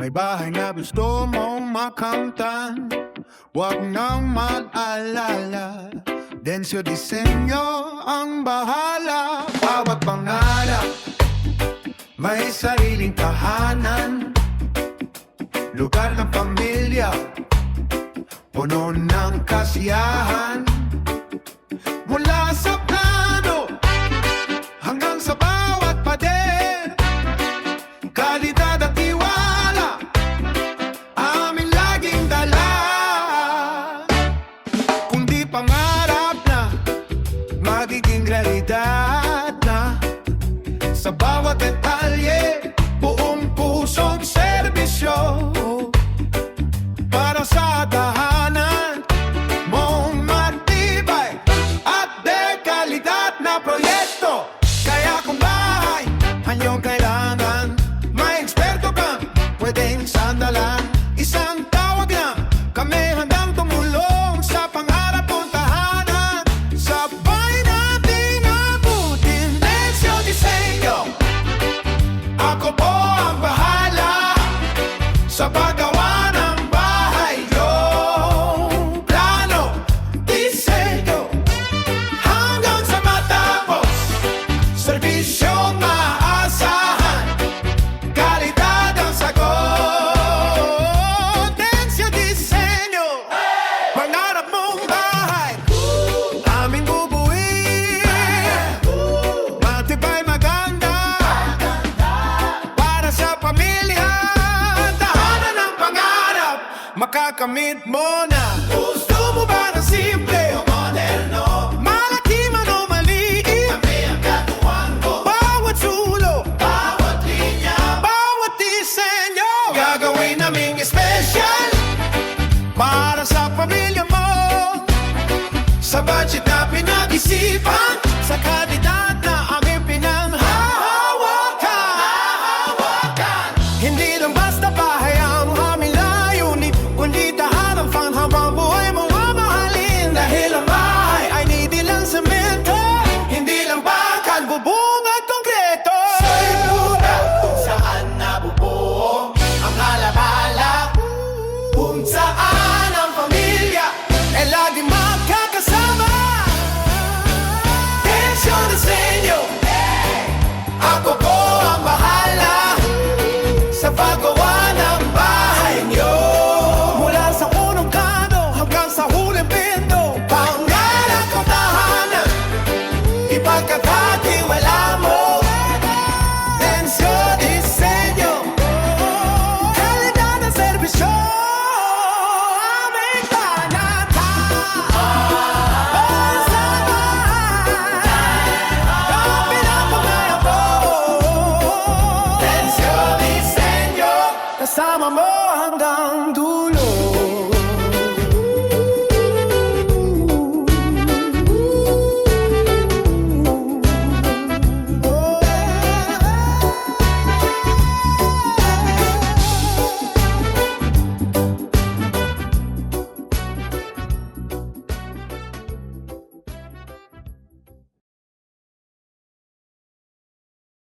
May bahay na gusto mong makamtan, huwag nang mag-alala. Densyo Disenyo ang bahala. Bawat pangarap may sariling tahanan, lugar ng pamilya, puno ng kasiyahan. Mula sa plano hanggang sa bawat pader, kalidad at tiwala aming laging dala. Kung di pangarap na, magiging realidad na. Sa bawat detalye, buong pusong serbisyo para sa tahanan mong matibay at dekalidad na proyekto. Kaya kung bahay ang iyong kailangan, may eksperto kang pwedeng sandalan. Isang tawag lang, kami handang tumulong sa pangarap mong tahanan. Sabay nating abutin Densyo Disenyo. Ako po ang bahala sa paggawa ng bahay yung plano, disenyo, hanggang sa matapos. Serbisyong maaasahan, kalidad ang sagot. Densyo Disenyo, pangarap mong bahay aming bubuin. Matibay, maganda para sa pamilya. Tahanan ng pangarap, makakamit mo na. Gusto mo ba ng simple o moderno? Malaki man o maliit, kami ang gatuan ko. Bawat sulok, bawat linya, bawat disenyo, gagawin naming special para sa pamilya mo. Sa budget na pinag-isipan, sa kalidad na aming pinanghahawakan. Hindi lang basta bahay ang aming layunin, kundi tahanang fan habang buhay mo mamahalin. Dahil ang bahay ay hindi lang semento, hindi lang bakal, bubong at konkreto. Sa'y lugar kung saan nabubuo ang alaala, kung saan ang pamilya ay laging magkakasama. Densyo Disenyo, ako po ang bahala sa paggawa ng bahay niyo. Mula sa unang kano hanggang sa huling pinto, pangarap ko tahanan, ipagkakatiwala mo. Densyo Disenyo, kalidad ng serbisyo, aming panata. Para sa bahay, ang pinapangarap ko. Densyo Disenyo, kasama mo.